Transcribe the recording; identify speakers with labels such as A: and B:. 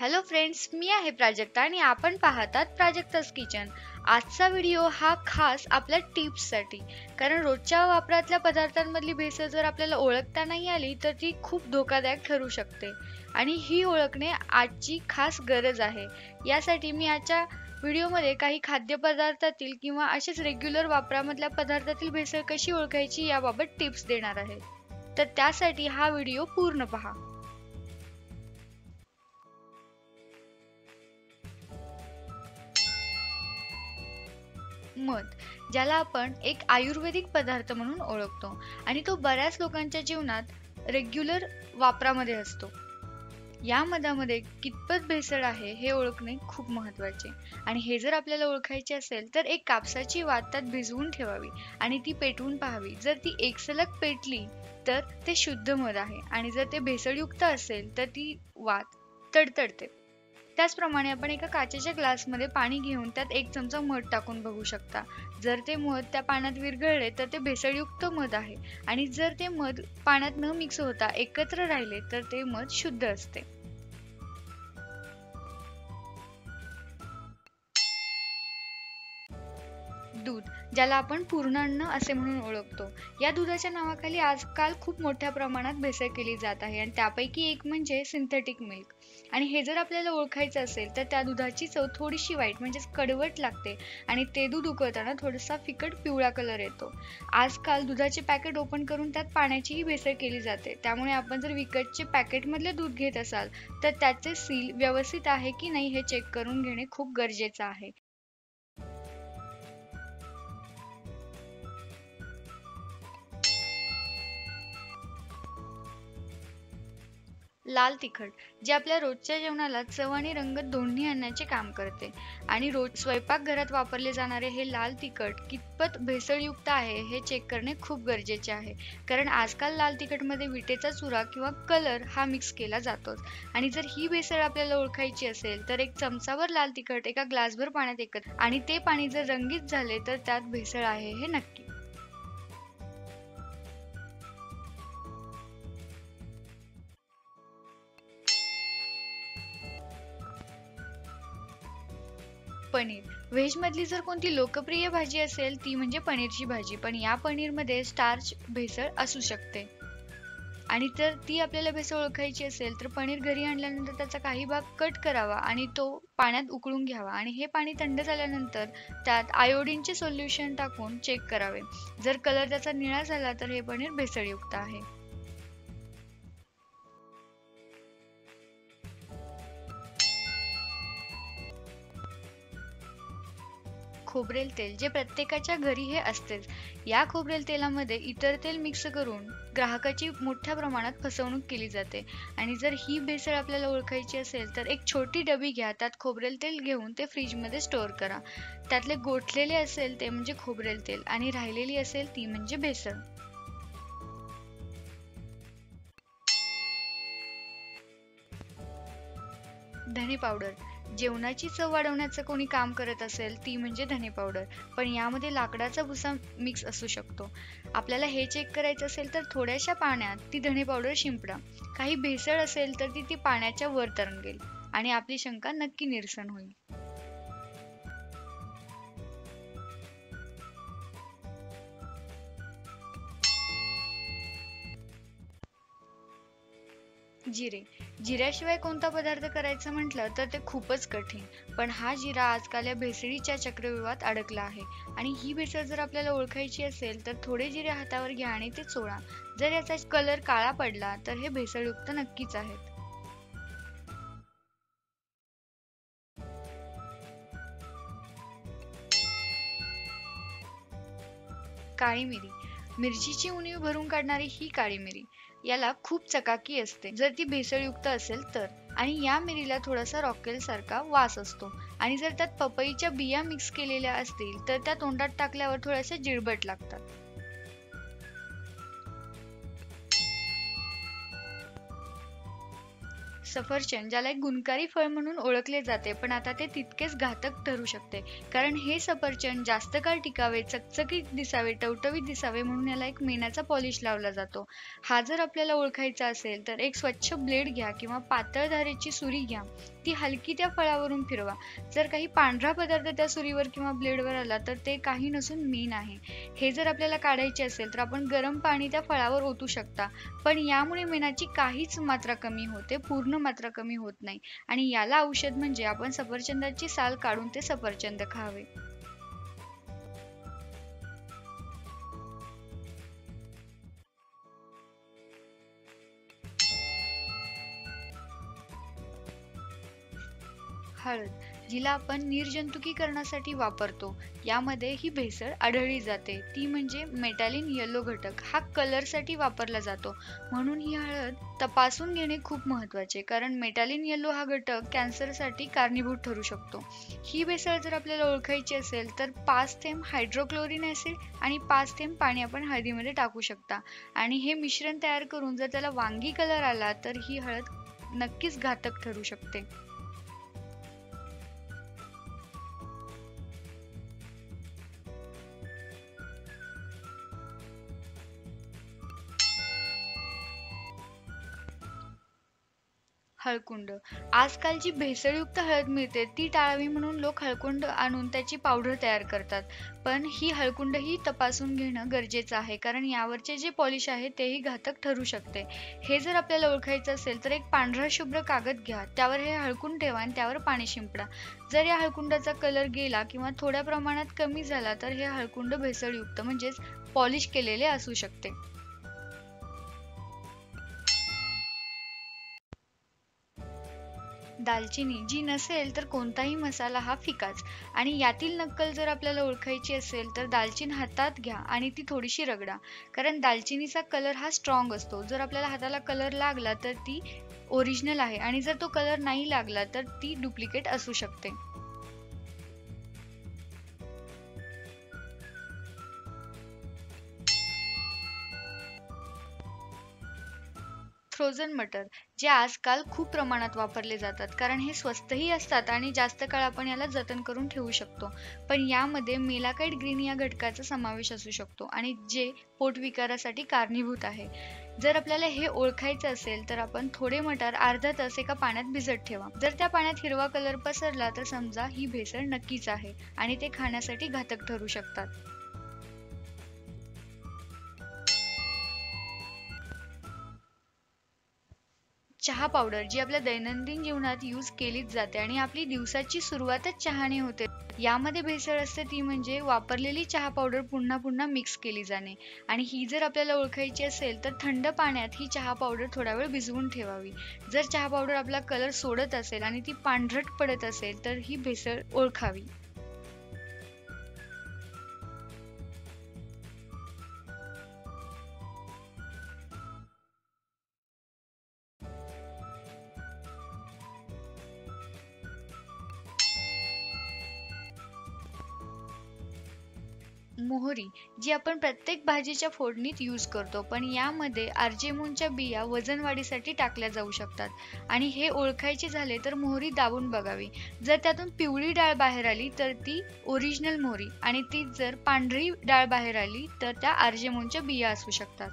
A: Hello friends, मी आहे प्राजक्ता आणि आपण पाहतात प्राजक्ताज किचन. आजचा व्हिडिओ हा खास आपल्या टिप्ससाठी, कारण रोजच्या वापरातल्या पदार्थांमधली भेसळ जर आपल्याला ओळखता नाही आली तर ती खूप धोकादायक ठरू शकते आणि ही ओळखणे आजची खास गरज आहे. यासाठी मी आजच्या व्हिडिओमध्ये काही खाद्यपदार्थातील किंवा असेच रेग्युलर वापरामधल्या पदार्थातील भेसळ कशी ओळखायची याबाबत टिप्स देणार आहे. तर त्यासाठी हा व्हिडिओ पूर्ण पहा. मध, ज्याला आपण एक आयुर्वेदिक पदार्थ म्हणून ओळखतो आणि तो बऱ्याच लोकांच्या जीवनात रेग्युलर वापरामध्ये असतो. या मधामध्ये कितपत भेसळ आहे हे ओळखणे खूप महत्त्वाचे आणि हे जर आपल्याला ओळखायचे असेल तर एक कापसाची वात त्यात भिजवून ठेवावी आणि ती पेटवून पाहावी. जर ती एकसलग पेटली तर ते शुद्ध मध आहे आणि जर ते भेसळयुक्त असेल तर ती वात तडतडते. त्याचप्रमाणे आपण एका काचेच्या ग्लासमध्ये पाणी घेऊन त्यात 1 चमचा मध टाकून बघू शकता. जर ते मध त्या पाण्यात विरघळले तर ते भेसळयुक्त मध आहे आणि जर ते मध पाण्यात न मिक्स होता एकत्र राहिले तर ते मध शुद्ध असते. दूध, ज्याला आपण पूर्णान्न असे म्हणून ओळखतो. या दुधाच्या नावाखाली आजकाल खूप मोठ्या प्रमाणात भेसळ केली जात आहे आणि त्यापैकी एक म्हणजे सिंथेटिक मिल्क. आणि हे जर आपल्याला ओळखायचं असेल तर त्या दुधाची चव थोडीशी वाईट म्हणजेच कडवट लागते आणि ते दूध उकळताना थोडासा फिकट पिवळा कलर येतो. आजकाल दुधाचे पॅकेट ओपन करून त्यात पाण्याचीही भेसळ केली जाते. त्यामुळे आपण जर विकतचे पॅकेटमधले दूध घेत असाल तर त्याचे सील व्यवस्थित आहे की नाही हे चेक करून घेणे खूप गरजेचं आहे. लाल तिखट, जे आपल्या रोजच्या जेवणाला चव आणि रंग दोन्ही आणण्याचे काम करते आणि रोज स्वयंपाकघरात वापरले जाणारे हे लाल तिखट कितपत भेसळयुक्त आहे हे चेक करणे खूप गरजेचे आहे. कारण आजकाल लाल तिखटमध्ये विटेचा चुरा किंवा कलर हा मिक्स केला जातोच आणि जर ही भेसळ आपल्याला ओळखायची असेल तर 1 चमचाभर लाल तिखट एका ग्लासभर पाण्यात एकत्र आणि ते पाणी जर रंगीत झाले तर त्यात भेसळ आहे हे नक्की. पनीर, व्हेजमधली जर कोणती लोकप्रिय भाजी असेल ती म्हणजे पनीरची भाजी. पण या पनीरमध्ये स्टार्च भेसळ असू शकते आणि जर ती आपल्याला भेसळ ओळखायची असेल तर पनीर घरी आणल्यानंतर त्याचा काही भाग कट करावा आणि तो पाण्यात उकळून घ्यावा आणि हे पाणी थंड झाल्यानंतर त्यात आयोडीनचे सोल्युशन टाकून चेक करावे. जर कलर त्याचा निळा झाला तर हे पनीर भेसळयुक्त आहे. खोबरेल तेल, जे प्रत्येकाच्या घरी हे असतेच. या खोबरेल तेलामध्ये इतर तेल मिक्स करून ग्राहकाची मोठ्या प्रमाणात फसवणूक केली जाते आणि जर ही भेसळ आपल्याला ओळखायची असेल तर एक छोटी डबी घ्या, त्यात खोबरेल तेल घेऊन ते फ्रीजमध्ये स्टोअर करा. त्यातले गोठलेले असेल ते म्हणजे खोबरेल तेल आणि राहिलेली असेल ती म्हणजे भेसळ. धने पावडर, जेवणाची चव वाढवण्याचं कोणी काम करत असेल ती म्हणजे धने पावडर. पण यामध्ये लाकडाचा भुसा मिक्स असू शकतो. आपल्याला हे चेक करायचं असेल तर थोड्याशा पाण्यात ती धने पावडर शिंपडा. काही भेसळ असेल तर ती पाण्याच्या वर तरंगेल आणि आपली शंका नक्की निरसन होईल. जिरे, जिऱ्याशिवाय कोणता पदार्थ करायचं म्हटलं तर ते खूपच कठीण. पण हा जिरा आजकाल या भेसळीच्या चक्रव्यूहात अडकला आहे आणि ही भेसळ जर आपल्याला ओळखायची असेल तर थोडे जिरे हातावर घ्या आणि ते चोळा. जर याचा कलर काळा पडला तर हे भेसळयुक्त नक्कीच आहेत. काळी मिरी, मिरचीची उणीव भरून काढणारी ही काळी मिरी, याला खूप चकाकी असते जर ती भेसळयुक्त असेल तर. आणि या मिरीला थोडासा रॉकेल सारखा वास असतो आणि जर त्यात पपईच्या बिया मिक्स केलेल्या असतील तर त्या तोंडात टाकल्यावर थोड्याशा जिळबट लागतात. सफरचंद, ज्याला एक गुणकारी फळ म्हणून ओळखले जाते, पण आता ते तितकेच घातक ठरू शकते. कारण हे सफरचंद जास्त काळ टिकावे, चकचकीत दिसावे, टवटवीत दिसावे म्हणून याला एक मेणाचा पॉलिश लावला जातो. हा जर आपल्याला ओळखायचा असेल तर एक स्वच्छ ब्लेड घ्या किंवा पातळ धारेची सुरी घ्या. ती हलकी त्या फळावरून फिरवा. जर काही पांढरा पदार्थ त्या सुरीवर किंवा ब्लेडवर आला तर ते काही नसून मेण आहे. हे जर आपल्याला काढायचे असेल तर आपण गरम पाणी त्या फळावर ओतू शकता. पण यामुळे मेणाची काहीच मात्रा कमी होते, पूर्ण मात्रा कमी होत नाही. आणि याला औषध म्हणजे आपण सफरचंदाची साल काढून ते सफरचंद खावे. हळद, जिला आपण निर्जंतुकीकरणासाठी वापरतो, यामध्ये ही भेसळ आढळली जाते. ती म्हणजे मेटॅलिन येलो घटक. हा कलरसाठी वापरला जातो. म्हणून ही हळद तपासून घेणे खूप महत्त्वाचे, कारण मेटॅलिन येलो हा घटक कॅन्सरसाठी कारणीभूत ठरू शकतो. ही भेसळ जर आपल्याला ओळखायची असेल तर 5 थेंब हायड्रोक्लोरिन ॲसिड आणि 5 थेंब पाणी आपण हळदीमध्ये टाकू शकता. आणि हे मिश्रण तयार करून जर त्याला वांगी कलर आला तर ही हळद नक्कीच घातक ठरू शकते. हळकुंड, आजकाल जी भेसळयुक्त हळद मिळते ती टाळावी म्हणून लोक हळकुंड आणून त्याची पावडर तयार करतात. पण ही हळकुंडही तपासून घेणं गरजेचं आहे, कारण यावरचे जे पॉलिश आहे तेही घातक ठरू शकते. हे जर आपल्याला ओळखायचं असेल तर एक पांढरा शुभ्र कागद घ्या, त्यावर हे हळकुंड ठेवा आणि त्यावर पाणी शिंपडा. जर या हळकुंडाचा कलर गेला किंवा थोड्या प्रमाणात कमी झाला तर हे हळकुंड भेसळयुक्त म्हणजेच पॉलिश केलेले असू शकते. दालचिनी, जी नसेल तर कोणताही मसाला हा फिकाच. आणि यातील नक्कल जर आपल्याला ओळखायची असेल तर दालचिनी हातात घ्या आणि ती थोडीशी रगडा, कारण दालचिनीचा कलर हा स्ट्रॉंग असतो. जर आपल्याला हाताला कलर लागला तर ती ओरिजिनल आहे आणि जर तो कलर नाही लागला तर ती डुप्लिकेट असू शकते. फ्रोझन मटर, जे आजकाल खूप प्रमाणात वापरले जातात, कारण हे स्वस्तही असतात आणि जास्त काळ आपण याला जतन करून ठेवू शकतो. पण यामध्ये मेलाकाइट ग्रीन या घटकाचा समावेश असू शकतो आणि जे पोटविकारासाठी कारणीभूत आहे. जर आपल्याला हे ओळखायचं असेल तर आपण थोडे मटार अर्धा तास एका पाण्यात भिजत ठेवा. जर त्या पाण्यात हिरवा कलर पसरला तर समजा ही भेसळ नक्कीच आहे आणि ते खाण्यासाठी घातक ठरू शकतात. चहा पावडर, जी आपल्या दैनंदिन जीवनात यूज केलीच जाते आणि आपली दिवसाची सुरुवातच चहाने होते. यामध्ये भेसळ असते ती म्हणजे वापरलेली चहा पावडर पुन्हा पुन्हा मिक्स केली जाणे. आणि ही जर आपल्याला ओळखायची असेल तर थंड पाण्यात ही चहा पावडर थोडा वेळ भिजवून ठेवावी. जर चहा पावडर आपला कलर सोडत असेल आणि ती पांढरट पडत असेल तर ही भेसळ ओळखावी. मोहरी, जी आपण प्रत्येक भाजीच्या फोडणीत यूज करतो, पण यामध्ये आर्जेमोनच्या बिया वजन वाढीसाठी टाकल्या जाऊ शकतात. आणि हे ओळखायचे झाले तर मोहरी दाबून बघावी. जर त्यातून पिवळी डाळ बाहेर आली तर ती ओरिजिनल मोहरी आणि ती जर पांढरी डाळ बाहेर आली तर त्या आर्जेमोनच्या बिया असू शकतात.